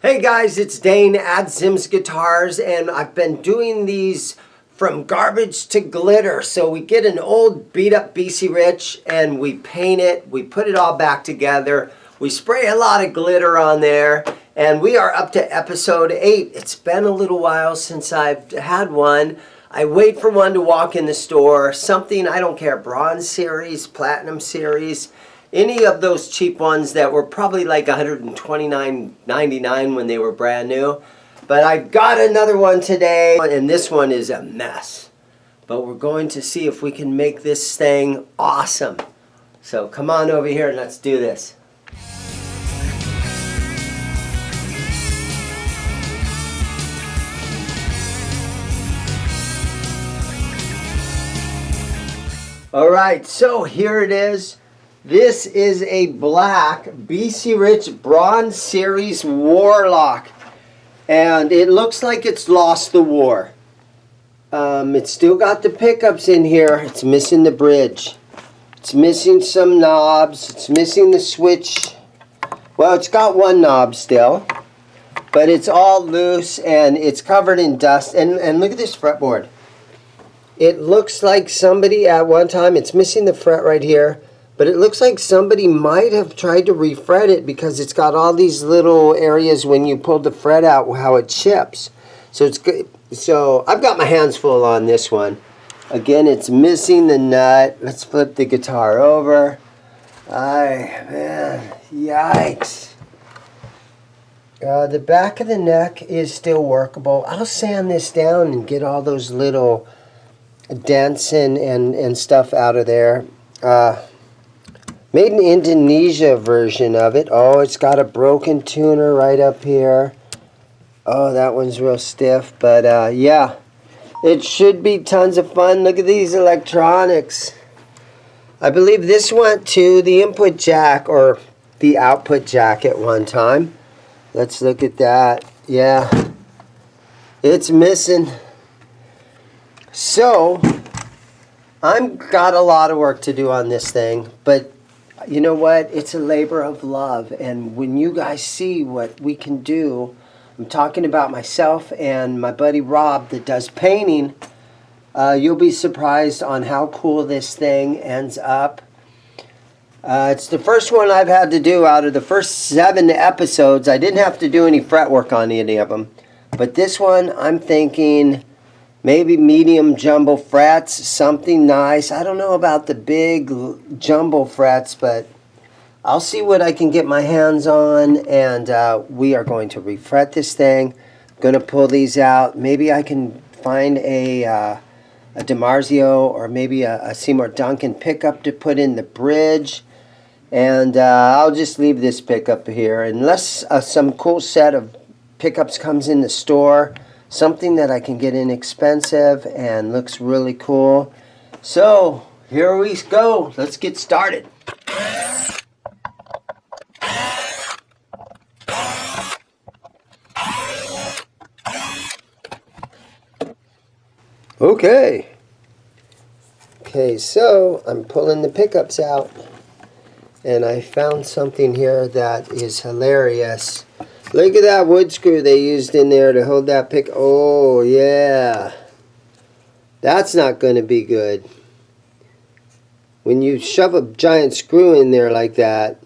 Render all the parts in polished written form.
Hey guys, it's Dane at ZIMM'S Guitars, and I've been doing these from garbage to glitter. So we get an old beat up BC Rich and we paint it, we put it all back together, we spray a lot of glitter on there, and we are up to episode 8. It's been a little while since I've had one. I wait for one to walk in the store, something, I don't care, bronze series, platinum series, any of those cheap ones that were probably like $129.99 when they were brand new. But I got another one today, and this one is a mess. But we're going to see if we can make this thing awesome. So come on over here and let's do this. All right, so here it is. This is a black BC Rich Bronze Series Warlock, and it looks like it's lost the war. It's still got the pickups in here. It's missing the bridge. It's missing some knobs. It's missing the switch. Well, it's got one knob still, but it's all loose and it's covered in dust. And look at this fretboard. It looks like somebody at one time, it's missing the fret right here, but it looks like somebody might have tried to refret it because it's got all these little areas when you pull the fret out how it chips. So it's good. So I've got my hands full on this one. Again, it's missing the nut. Let's flip the guitar over. Man, yikes. The back of the neck is still workable. I'll sand this down and get all those little dents and stuff out of there. Made in Indonesia version of it. Oh, it's got a broken tuner right up here. Oh, that one's real stiff, but yeah, it should be tons of fun. Look at these electronics. I believe this went to the input jack or the output jack at one time. Let's look at that. Yeah, it's missing. So I've got a lot of work to do on this thing, but you know what? It's a labor of love, and when you guys see what we can do, I'm talking about myself and my buddy Rob that does painting, you'll be surprised on how cool this thing ends up. It's the first one I've had to do out of the first 7 episodes. I didn't have to do any fretwork on any of them, but this one I'm thinking maybe medium jumbo frets, something nice. I don't know about the big jumbo frets, but I'll see what I can get my hands on, and we are going to refret this thing. Going to pull these out. Maybe I can find a DiMarzio or maybe a Seymour Duncan pickup to put in the bridge, and I'll just leave this pickup here unless some cool set of pickups comes in the store. Something that I can get inexpensive and looks really cool. So here we go. Let's get started. Okay, so I'm pulling the pickups out, and I found something here that is hilarious. Look at that wood screw they used in there to hold that pick. Oh, yeah. That's not going to be good. When you shove a giant screw in there like that,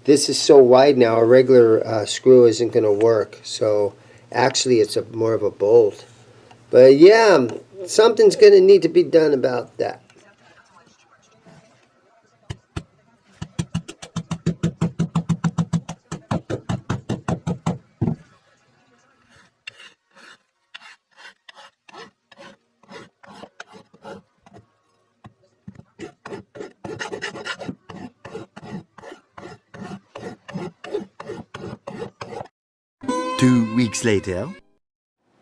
this is so wide now, a regular screw isn't going to work. So, actually, it's more of a bolt. But, yeah, something's going to need to be done about that. 2 weeks later.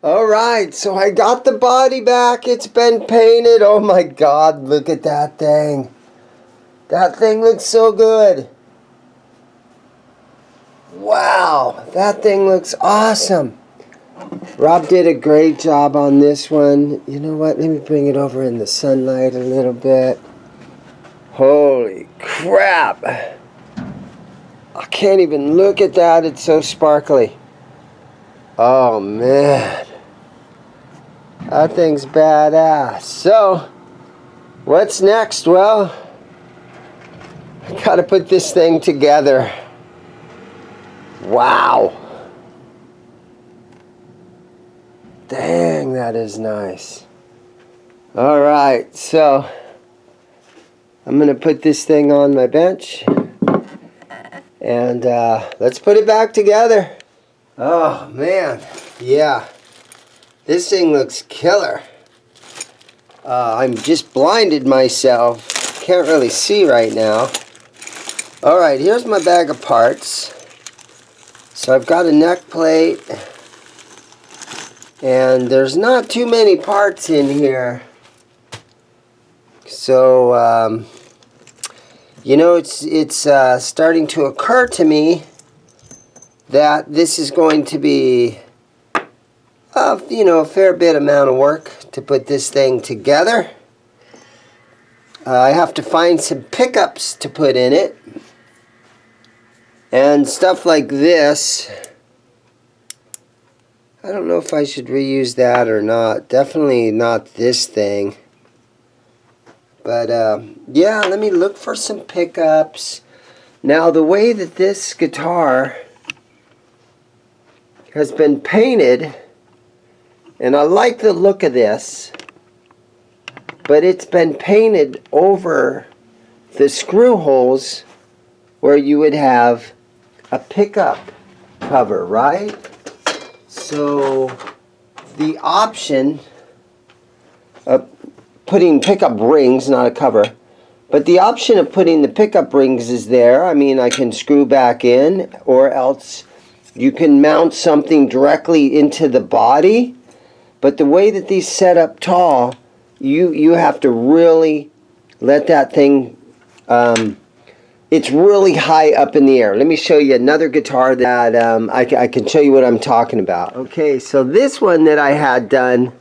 Alright, so I got the body back. It's been painted. Oh my God, look at that thing. That thing looks so good. Wow, that thing looks awesome. Rob did a great job on this one. You know what? Let me bring it over in the sunlight a little bit. Holy crap. I can't even look at that. It's so sparkly. Oh man, that thing's badass. So, what's next? Well, I gotta put this thing together. Wow. Dang, that is nice. Alright, so I'm gonna put this thing on my bench and let's put it back together. Oh man, yeah, this thing looks killer. I'm just blinded myself, can't really see right now. Alright, here's my bag of parts. So I've got a neck plate, and there's not too many parts in here. So, you know, it's starting to occur to me that this is going to be, you know, a fair bit amount of work to put this thing together. I have to find some pickups to put in it. And stuff like this. I don't know if I should reuse that or not. Definitely not this thing. But yeah, let me look for some pickups. Now the way that this guitar has been painted, and I like the look of this, but it's been painted over the screw holes where you would have a pickup cover, right? So the option of putting pickup rings, not a cover, but the option of putting the pickup rings is there. I mean, I can screw back in, or else you can mount something directly into the body. But the way that these set up tall, you have to really let that thing, it's really high up in the air. Let me show you another guitar that I can show you what I'm talking about. Okay, so this one that I had done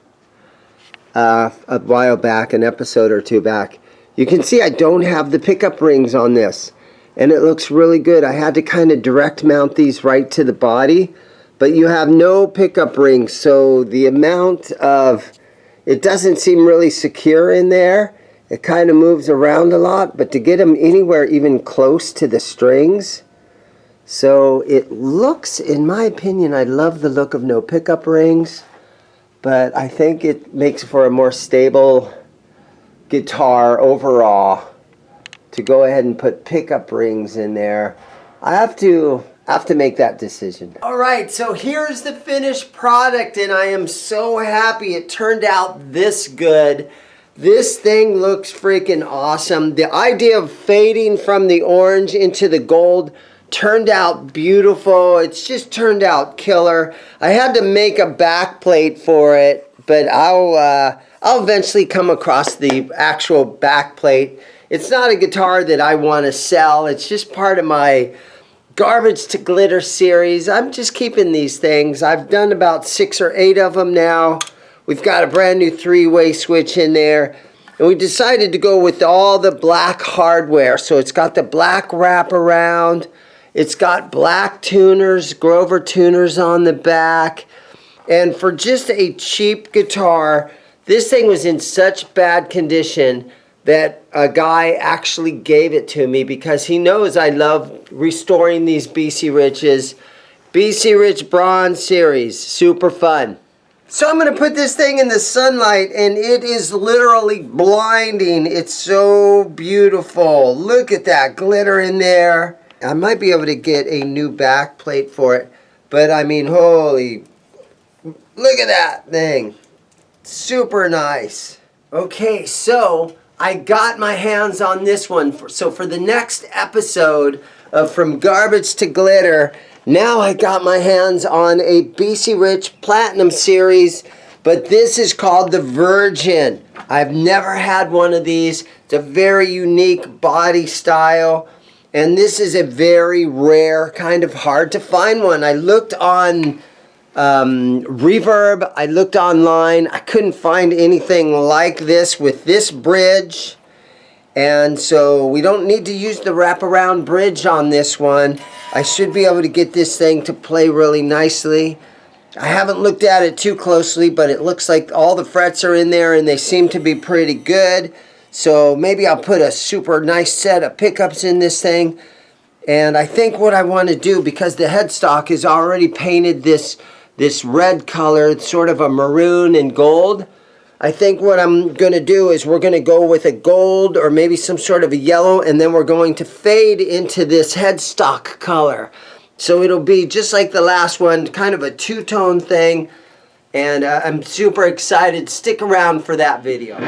a while back, an episode or two back, you can see I don't have the pickup rings on this, and it looks really good. I had to kind of direct mount these right to the body, but you have no pickup rings, so the amount of, it doesn't seem really secure in there. It kind of moves around a lot, but to get them anywhere even close to the strings. So it looks, in my opinion, I love the look of no pickup rings, but I think it makes for a more stable guitar overall to go ahead and put pickup rings in there. I have to make that decision. Alright, so here's the finished product, and I am so happy it turned out this good. This thing looks freaking awesome. The idea of fading from the orange into the gold turned out beautiful. It's just turned out killer. I had to make a back plate for it, but I'll eventually come across the actual back plate. It's not a guitar that I want to sell. It's just part of my Garbage to Glitter series. I'm just keeping these things. I've done about 6 or 8 of them now. We've got a brand new 3-way switch in there. And we decided to go with all the black hardware. So it's got the black wraparound. It's got black tuners, Grover tuners on the back. And for just a cheap guitar, this thing was in such bad condition that a guy actually gave it to me because he knows I love restoring these BC Riches. BC Rich Bronze Series. Super fun. So I'm going to put this thing in the sunlight, and it is literally blinding. It's so beautiful. Look at that glitter in there. I might be able to get a new back plate for it, but I mean, holy, look at that thing. Super nice. Okay, so I got my hands on this one. So for the next episode of From Garbage to Glitter, now I got my hands on a BC Rich Platinum Series, but this is called the Virgin. I've never had one of these. It's a very unique body style, and this is a very rare, kind of hard to find one. I looked on Reverb, I looked online, I couldn't find anything like this with this bridge. And so we don't need to use the wraparound bridge on this one. I should be able to get this thing to play really nicely. I haven't looked at it too closely, but it looks like all the frets are in there and they seem to be pretty good. So maybe I'll put a super nice set of pickups in this thing. And I think what I want to do, because the headstock is already painted this red color, it's sort of a maroon and gold. I think what I'm going to do is we're going to go with a gold or maybe some sort of a yellow, and then we're going to fade into this headstock color. So it'll be just like the last one, kind of a two-tone thing. And I'm super excited. Stick around for that video.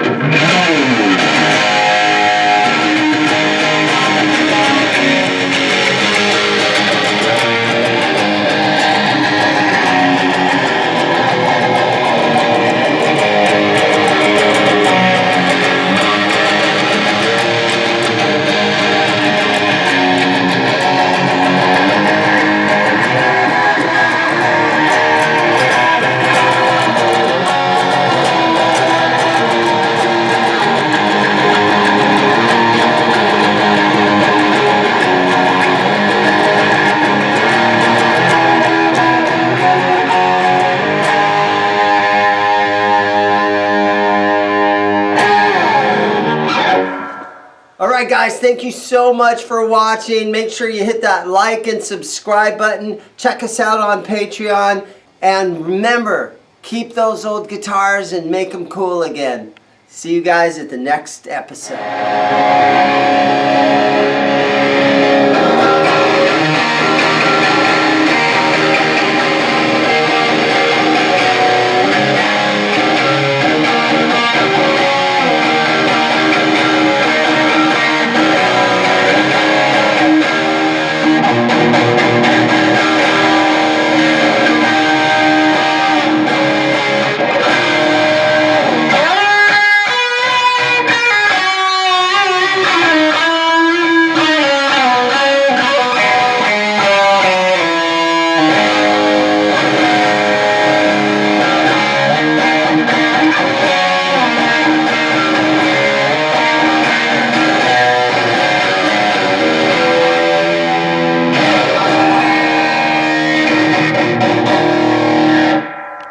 Alright guys, thank you so much for watching. Make sure you hit that like and subscribe button. Check us out on Patreon. And remember, keep those old guitars and make them cool again. See you guys at the next episode.